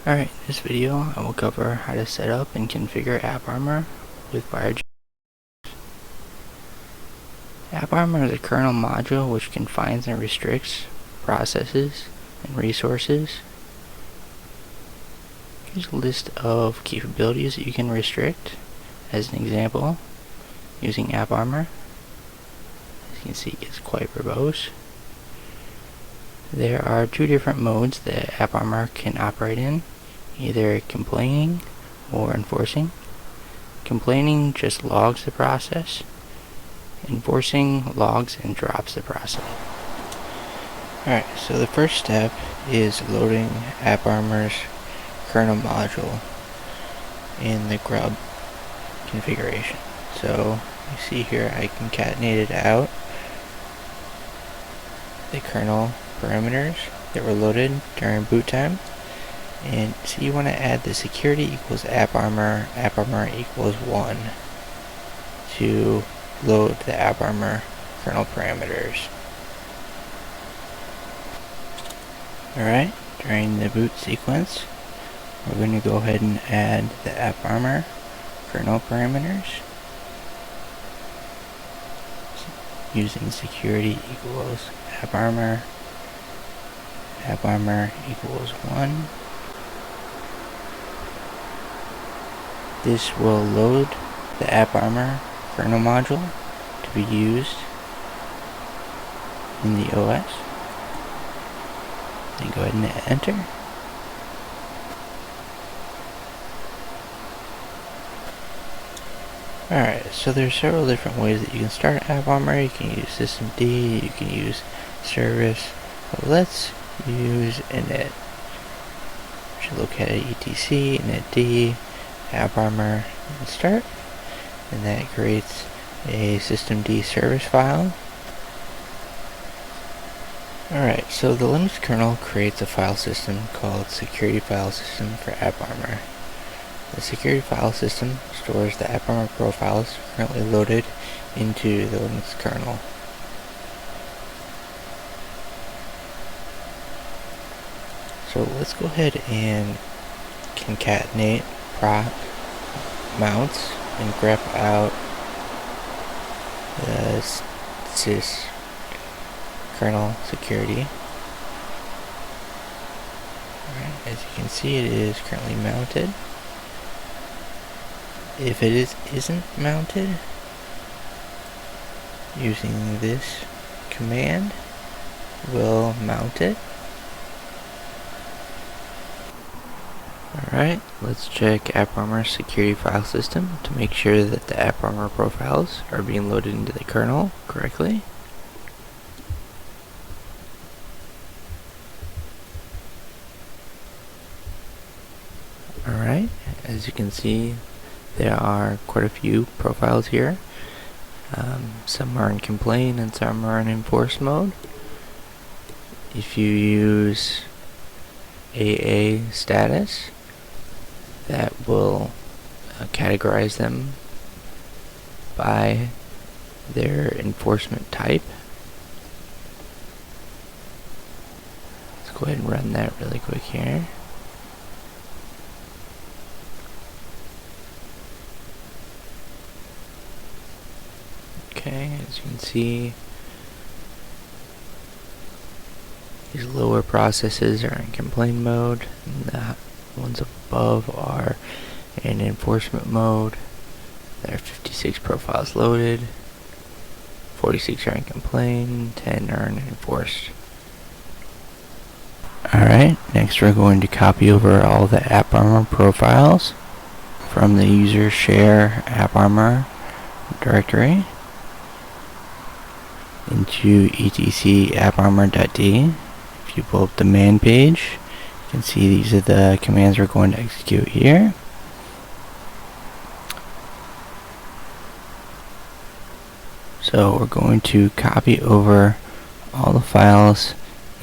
Alright, in this video I will cover how to set up and configure AppArmor with Firejail. AppArmor is a kernel module which confines and restricts processes and resources. Here's a list of capabilities that you can restrict. As an example, using AppArmor, as you can see, it's quite verbose. There are two different modes that AppArmor can operate in, either complaining or enforcing. Complaining just logs the process. Enforcing logs and drops the process. Alright, so the first step is loading AppArmor's kernel module in the GRUB configuration. So you see here I concatenated out the kernel parameters that were loaded during boot time. And so you want to add the security equals AppArmor, AppArmor equals 1 to load the AppArmor kernel parameters. Alright, during the boot sequence, we're going to go ahead and add the AppArmor kernel parameters using security equals AppArmor, AppArmor equals 1. This will load the AppArmor kernel module to be used in the OS. Then go ahead and enter. Alright, so there's several different ways that you can start AppArmor. You can use systemd, you can use service, but let's use init. We should look at etc, initd, AppArmor, and start. And that creates a systemd service file. Alright, so the Linux kernel creates a file system called SecurityFS for AppArmor. The security file system stores the AppArmor profiles currently loaded into the Linux kernel. So let's go ahead and concatenate proc mounts and grep out the sys kernel security. Alright, as you can see, it is currently mounted. If it isn't mounted, using this command will mount it. Alright, let's check AppArmor's security file system to make sure that the AppArmor profiles are being loaded into the kernel correctly. Alright, as you can see, there are quite a few profiles here. Some are in complain and some are in enforce mode. If you use Aaa status, that will categorize them by their enforcement type. Let's go ahead and run that really quick here. Okay, as you can see, these lower processes are in complaint mode, and the ones above are in enforcement mode. There are 56 profiles loaded, 46 are in complaint, 10 are in enforced. Alright, next we're going to copy over all the AppArmor profiles from the user share AppArmor directory into etc apparmor.d. If you pull up the man page, you can see these are the commands we're going to execute here. So we're going to copy over all the files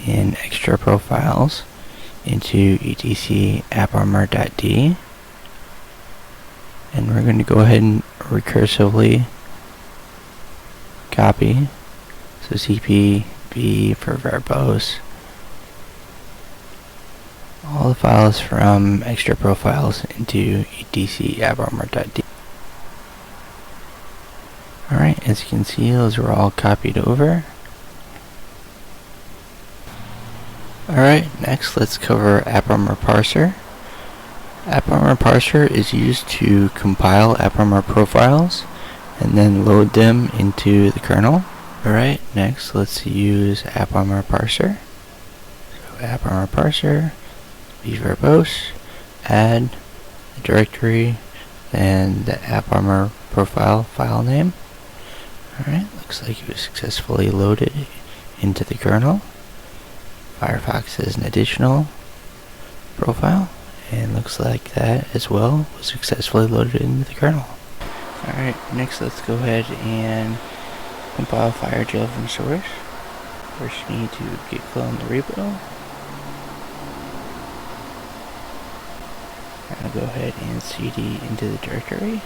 in extra profiles into etc apparmor.d, and we're going to go ahead and recursively copy. So cp v for verbose, all the files from extra profiles into etc apparmor.d. Alright, as you can see, those are all copied over. Alright, next let's cover AppArmor parser. AppArmor parser is used to compile AppArmor profiles and then load them into the kernel. Alright, next let's use AppArmor parser. So AppArmor parser, be verbose, add the directory, then the AppArmor profile file name. Alright, looks like it was successfully loaded into the kernel. Firefox is an additional profile, and looks like that as well was successfully loaded into the kernel. Alright, next let's go ahead and compile Firejail from source. First you need to git clone the repo. I'll go ahead and cd into the directory.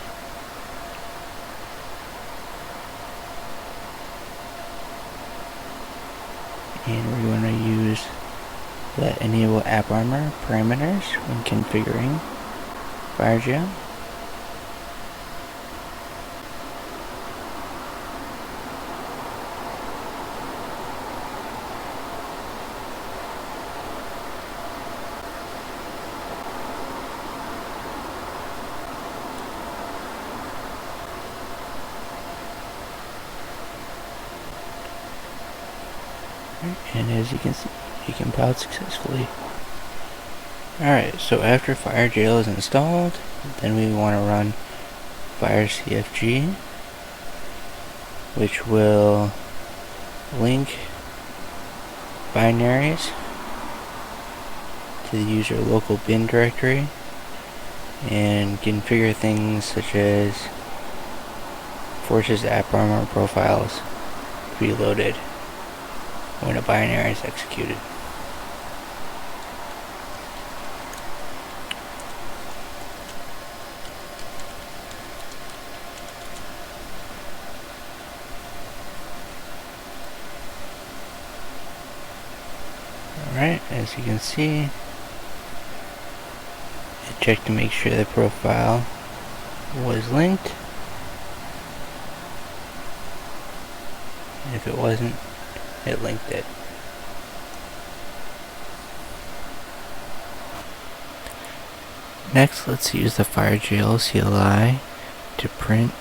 And we're going to use the enable AppArmor parameters when configuring Firejail. And as you can see, it compiled successfully. Alright, so after Firejail is installed, then we want to run firecfg, which will link binaries to the user local bin directory and configure things such as forces AppArmor profiles to be loaded when a binary is executed. Alright, as you can see, it checked to make sure the profile was linked, and if it wasn't, it linked it. Next, let's use the Firejail CLI to print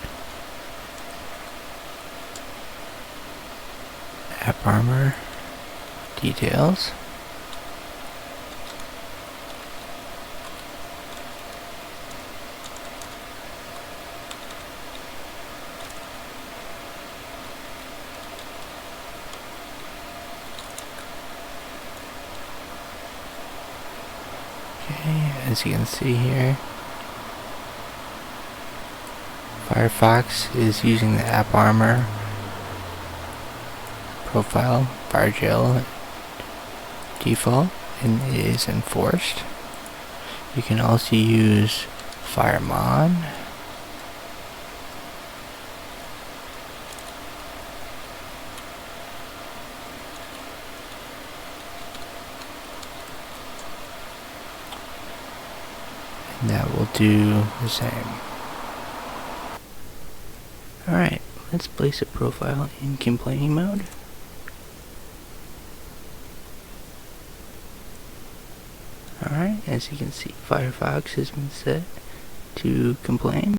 AppArmor details. Okay, as you can see here, Firefox is using the AppArmor profile Firejail default, and it is enforced. You can also use firemon. And that will do the same. Alright, let's place a profile in complaining mode. Alright, as you can see, Firefox has been set to complain.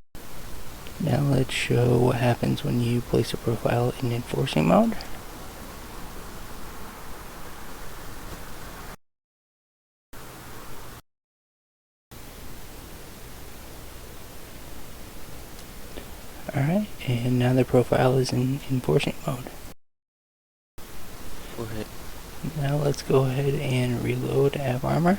Now let's show what happens when you place a profile in enforcing mode. Alright, and now the profile is in enforcing mode. Now let's go ahead and reload AppArmor.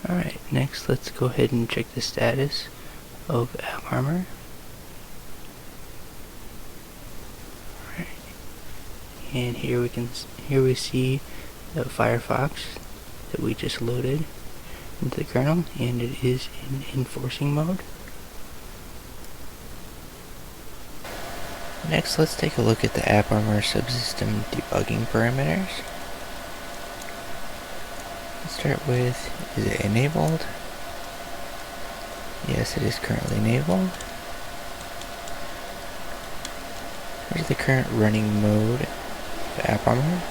Alright, next let's go ahead and check the status of AppArmor. Alright, and here we see the Firefox that we just loaded into the kernel, and it is in enforcing mode. Next, let's take a look at the AppArmor subsystem debugging parameters. Let's start with, is it enabled? Yes, it is currently enabled. Here's the current running mode of AppArmor.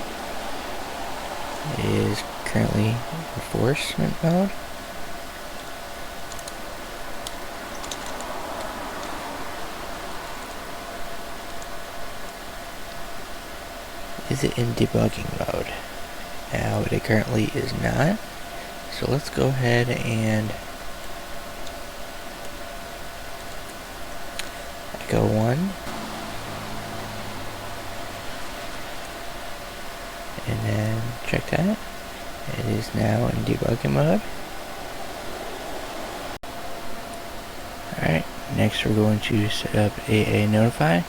It is currently enforcement mode. Is it in debugging mode? Now it currently is not. So let's go ahead and echo 1. And then check that. It is now in debugging mode. Alright, next we're going to set up Aaa Notify,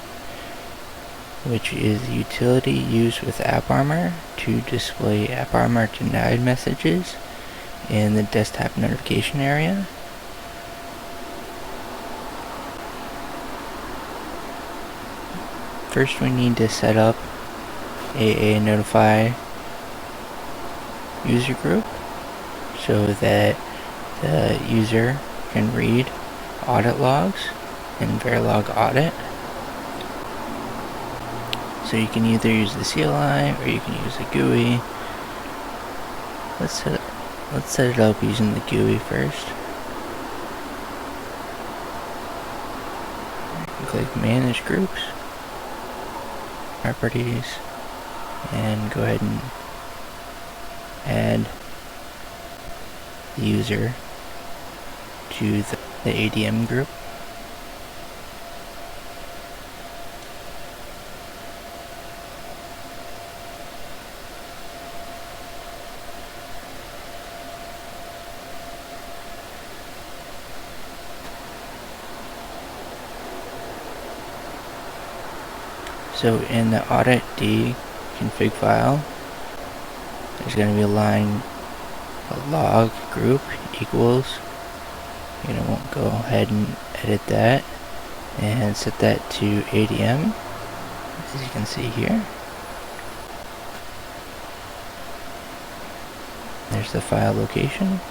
which is the utility used with AppArmor to display AppArmor denied messages in the desktop notification area. First we need to set up Aaa Notify user group so that the user can read audit logs in Verilog Audit. So you can either use the CLI or you can use the GUI. Let's set it up using the GUI first. Click Manage Groups, Properties, and go ahead and add the user to the ADM group. So in the Audit.d config file, there's going to be a line, a log group equals. You're going to go ahead and edit that and set that to ADM, as you can see here. There's the file location.